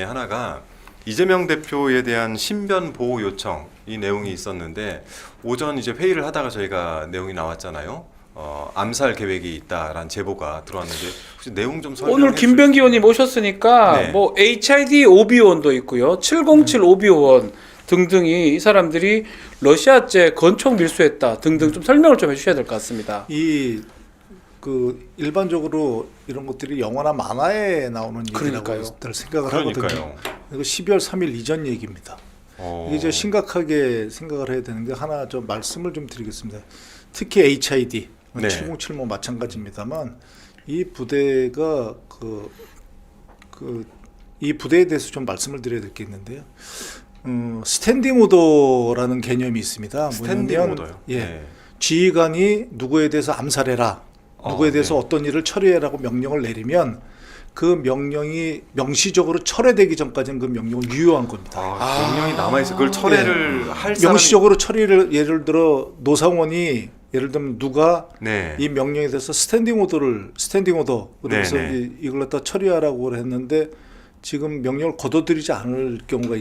하나가 이재명 대표에 대한 신변 보호 요청 이 내용이 있었는데 오전 이제 회의를 하다가 저희가 내용이 나왔잖아요. 암살 계획이 있다라는 제보가 들어왔는데 혹시 내용 좀 설명해 오늘 김병기 의원님 오셨으니까 네. 뭐 HID 오비원도 있고요, 707 오비원 등등이 이 사람들이 러시아제 건총 밀수했다 등등 좀 설명을 좀 해주셔야 될 것 같습니다. 일반적으로 이런 것들이 영화나 만화에 나오는 얘기라고 그러니까요. 생각을 하거든요. 이거 12월 3일 이전 얘기입니다. 이게 이제 심각하게 생각을 해야 되는 게 하나 좀 말씀을 좀 드리겠습니다. 특히 HID 네. 707모 마찬가지입니다만 이 부대가 이 부대에 대해서 좀 말씀을 드려야 될 게 있는데요. 스탠딩 오더라는 개념이 있습니다. 스탠딩 뭐냐면, 오더요? 예, 네. 지휘관이 누구에 대해서 암살해라, 누구에 대해서 네. 어떤 일을 처리해라고 명령을 내리면 그 명령이 명시적으로 철회되기 전까지는 그 명령을 유효한 겁니다. 명령이 남아있어. 그걸 철회를 할 사람이 명시적으로 처리를, 예를 들어 노상원이 예를 들면 누가 네. 이 명령에 대해서 스탠딩 오더 그래서 네, 네. 이걸 갖다 처리하라고 했는데 지금 명령을 거둬들이지 않을 경우가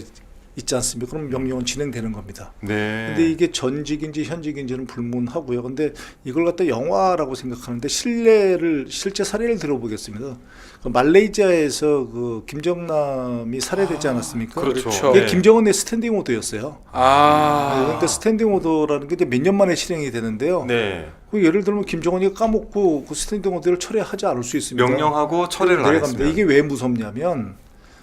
있지 않습니까? 그럼 명령은 진행되는 겁니다. 네. 근데 이게 전직인지 현직인지는 불문하고요. 근데 이걸 갖다 영화라고 생각하는데 실제 사례를 들어보겠습니다. 말레이시아에서 그 김정남이 살해되지 않았습니까? 그렇죠. 이게 네. 김정은의 스탠딩 오더였어요. 그러니까 스탠딩 오더라는 게 이제 몇 년 만에 실행이 되는데요. 네. 그 예를 들면 김정은이 까먹고 그 스탠딩 오더를 처리하지 않을 수 있습니다. 명령하고 철회를 안 내려갑니다. 했으면 이게 왜 무섭냐면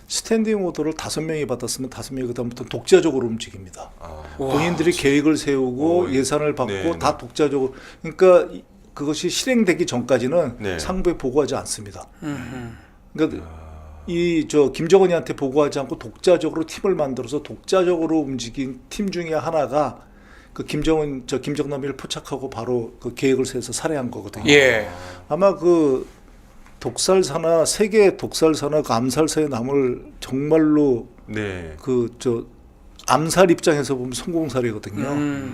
스탠딩 오더를 5명이 받았으면 5명이 그다음부터 독자적으로 움직입니다. 본인들이 계획을 세우고 예산을 받고 네, 다 독자적으로. 그러니까 그것이 실행되기 전까지는 네. 상부에 보고하지 않습니다. 그러니까 김정은이한테 보고하지 않고 독자적으로 팀을 만들어서 독자적으로 움직인 팀 중에 하나가 그 김정남이를 포착하고 바로 그 계획을 세워서 살해한 거거든요. 예. 아마 그 독살사나 세계 독살사나 그 암살사에 남을 정말로 네. 암살 입장에서 보면 성공 사례거든요.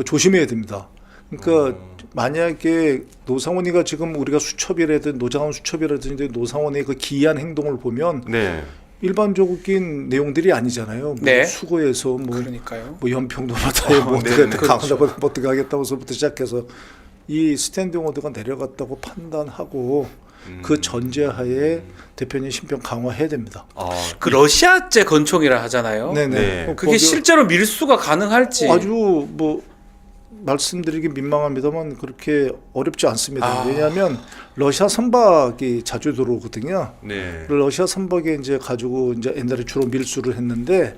조심해야 됩니다. 그러니까 만약에 노상원이가 지금 우리가 수첩이라든지 노장원 수첩이라든지 노상원의 그 기이한 행동을 보면 네. 일반적인 내용들이 아니잖아요. 뭐 네. 수거해서 그러니까요. 뭐 연평도 바다에 강원도가 어떻게 하겠다고서부터 시작해서 이 스탠딩 오더가 내려갔다고 판단하고 그 전제하에 대표님 신변 강화해야 됩니다. 그 러시아제 건총이라 하잖아요. 네네. 네. 그게 실제로 밀수가 가능할지. 아주 말씀드리기 민망합니다만 그렇게 어렵지 않습니다. 왜냐하면 러시아 선박이 자주 들어오거든요. 네. 러시아 선박에 이제 가지고 이제 옛날에 주로 밀수를 했는데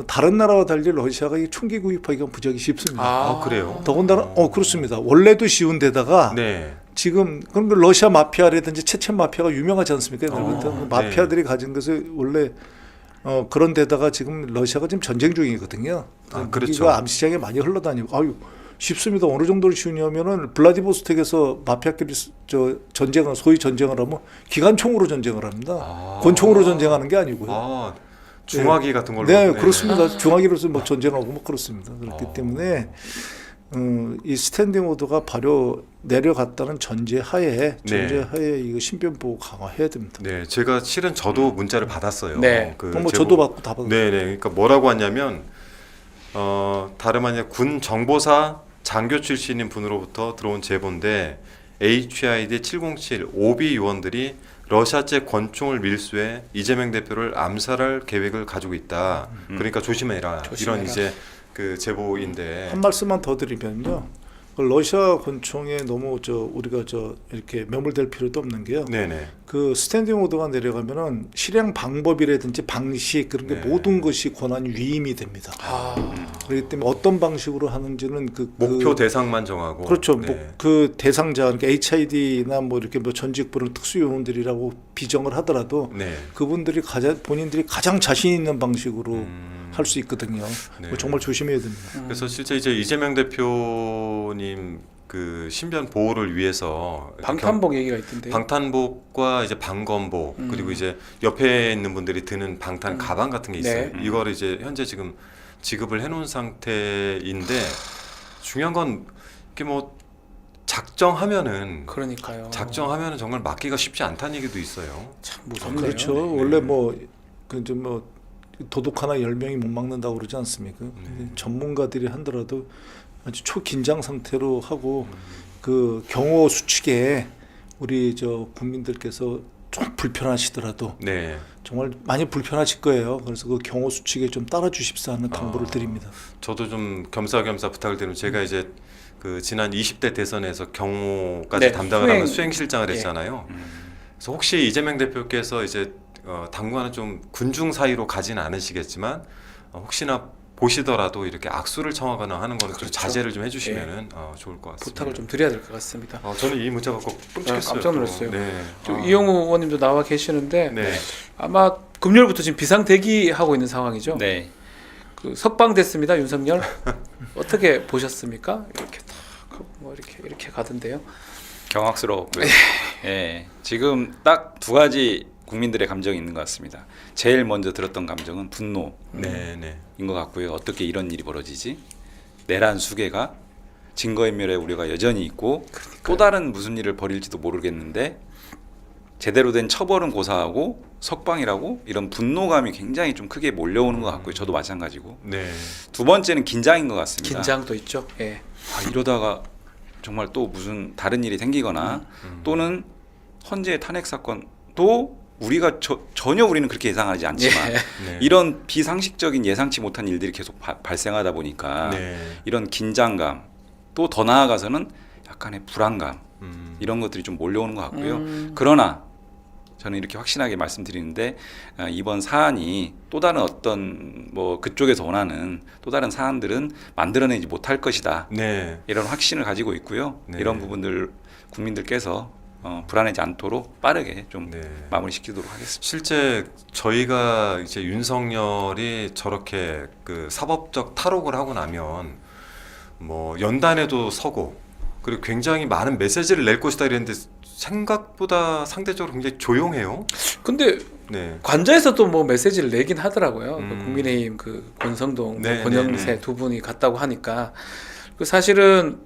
다른 나라와 달리 러시아가 이 총기 구입하기가 무지하게 쉽습니다. 그래요? 더군다나 그렇습니다. 원래도 쉬운 데다가 네. 지금 그럼 러시아 마피아라든지 체첸 마피아가 유명하지 않습니까? 그 마피아들이 네. 가진 것을 원래 그런 데다가 지금 러시아가 지금 전쟁 중이거든요. 그렇죠. 무기가 암시장에 많이 흘러다니고 쉽습니다. 어느 정도로 쉬우냐면은 블라디보스톡에서 마피아끼리 소위 전쟁을 하면 기관총으로 전쟁을 합니다. 권총으로 전쟁하는 게 아니고요. 중화기 같은 걸로. 네, 그렇습니다. 중화기로서 전쟁하고 그렇습니다. 그렇기 때문에 이 스탠딩 오더가 바로 내려갔다는 전제하에 이거 신변 보호 강화해야 됩니다. 네, 제가 실은 저도 문자를 받았어요. 네. 저도 받고 다 받았어요. 네, 그러니까 뭐라고 왔냐면 다름 아니라 군 정보사 장교 출신인 분으로부터 들어온 제보인데 HID 707 오비 요원들이 러시아제 권총을 밀수해 이재명 대표를 암살할 계획을 가지고 있다. 그러니까 조심해라. 이런 이제 그 제보인데 한 말씀만 더 드리면요. 러시아 권총에 너무 우리가 이렇게 매몰될 필요도 없는 게요. 네네. 그 스탠딩 오더가 내려가면은 실행 방법이라든지 방식 그런 게 모든 것이 권한 위임이 됩니다. 그렇기 때문에 어떤 방식으로 하는지는 목표 대상만 정하고 그렇죠. 네. 그 대상자 그러니까 HID나 이렇게 전직 부른 특수요원들이라고 비정을 하더라도 네. 그분들이 본인들이 가장 자신 있는 방식으로 할 수 있거든요. 네. 정말 조심해야 됩니다. 그래서 실제 이제 이재명 대표님 그 신변 보호를 위해서 방탄복 얘기가 있던데. 방탄복과 이제 방검복 그리고 이제 옆에 있는 분들이 드는 방탄 가방 같은 게 있어요. 네. 이거를 이제 현재 지금 지급을 해놓은 상태인데 중요한 건 이게 작정하면은 그러니까요. 작정하면은 정말 막기가 쉽지 않다는 얘기도 있어요. 참 무섭네요. 그렇죠. 원래 그좀뭐 도둑 하나 10명이 못 막는다고 그러지 않습니까? 근데 전문가들이 한더라도 아주 초긴장 상태로 하고 그 경호 수칙에 우리 저 국민들께서 좀 불편하시더라도 네. 정말 많이 불편하실 거예요. 그래서 그 경호 수칙에 좀 따라주십사 하는 당부를 드립니다. 저도 좀 겸사겸사 부탁을 드리면 제가 이제 그 지난 20대 대선에서 경호까지 네, 담당을 하면 수행실장을 예. 했잖아요. 그래서 혹시 이재명 대표께서 이제 당분간은 좀 군중 사이로 가지는 않으시겠지만 혹시나 보시더라도 이렇게 악수를 청하거나 하는 거는 좀 그렇죠. 자제를 좀 해주시면은 좋을 것 같습니다. 부탁을 좀 드려야 될 것 같습니다. 저는 이 문자가 꼭 끔찍했어요. 깜짝 놀랐어요. 또. 네. 지금 이영우 의원님도 나와 계시는데 네. 아마 금요일부터 지금 비상 대기하고 있는 상황이죠. 네. 그 석방됐습니다, 윤석열. 어떻게 보셨습니까? 이렇게 뭐 이렇게 가던데요. 경악스럽고요. 예. 지금 딱 두 가지 국민들의 감정이 있는 것 같습니다. 제일 먼저 들었던 감정은 분노인 네, 네. 것 같고요. 어떻게 이런 일이 벌어지지? 내란 수괴가 증거인멸의 우려가 여전히 있고 또 다른 무슨 일을 벌일지도 모르겠는데 제대로 된 처벌은 고사하고 석방이라고 이런 분노감이 굉장히 좀 크게 몰려오는 것 같고요. 저도 마찬가지고. 네. 두 번째는 긴장인 것 같습니다. 긴장도 있죠. 예. 이러다가 정말 또 무슨 다른 일이 생기거나 또는 헌재 탄핵 사건도 우리가 전혀 우리는 그렇게 예상하지 않지만 네. 이런 비상식적인 예상치 못한 일들이 계속 발생하다 보니까 네. 이런 긴장감 또 더 나아가서는 약간의 불안감 음. 이런 것들이 좀 몰려오는 것 같고요. 그러나 저는 이렇게 확신하게 말씀드리는데 이번 사안이 또 다른 어떤 뭐 그쪽에서 원하는 또 다른 사안들은 만들어내지 못할 것이다. 네. 이런 확신을 가지고 있고요. 네. 이런 부분들 국민들께서 불안하지 않도록 빠르게 좀 네. 마무리시키도록 하겠습니다. 실제 저희가 이제 윤석열이 저렇게 그 사법적 탈옥을 하고 나면 뭐 연단에도 서고 그리고 굉장히 많은 메시지를 낼 것이다 이랬는데 생각보다 상대적으로 굉장히 조용해요. 근데 네. 관저에서 또 뭐 메시지를 내긴 하더라고요. 그 음. 국민의힘 그 권성동, 네, 권영세 네, 네. 두 분이 갔다고 하니까 그 사실은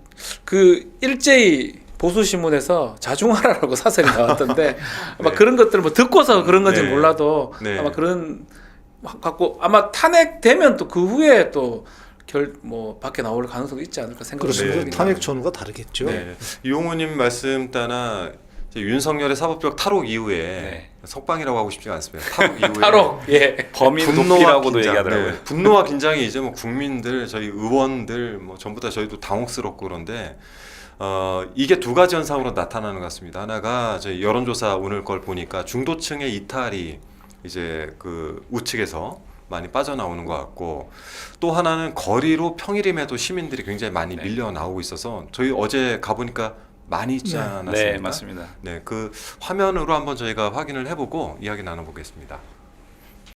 그 일제히 보수 신문에서 자중하라라고 사설이 나왔던데 아마 네. 그런 것들을 뭐 듣고서 그런 건지 네. 몰라도 네. 아마 그런 갖고 아마 탄핵되면 또 그 후에 또 뭐 밖에 나올 가능성도 있지 않을까 그렇습니다. 생각합니다. 네. 탄핵 전후가 다르겠죠. 네. 이용우님 말씀 따라 이제 윤석열의 사법적 탈옥 이후에 네. 석방이라고 하고 싶지가 않습니다. 탈옥 이후에 탈옥, 예. 범인 분노와 도피라고도 긴장, 얘기하더라고요. 네. 분노와 긴장이 이제 뭐 국민들, 저희 의원들 뭐 전부 다 저희도 당혹스럽고 그런데 이게 두 가지 현상으로 나타나는 것 같습니다. 하나가 저희 여론조사 오늘 걸 보니까 중도층의 이탈이 이제 그 우측에서 많이 빠져나오는 것 같고 또 하나는 거리로 평일임에도 시민들이 굉장히 많이 밀려 나오고 있어서 저희 어제 가보니까 많이 있지 않았습니까? 네, 맞습니다. 네, 그 화면으로 한번 저희가 확인을 해보고 이야기 나눠보겠습니다.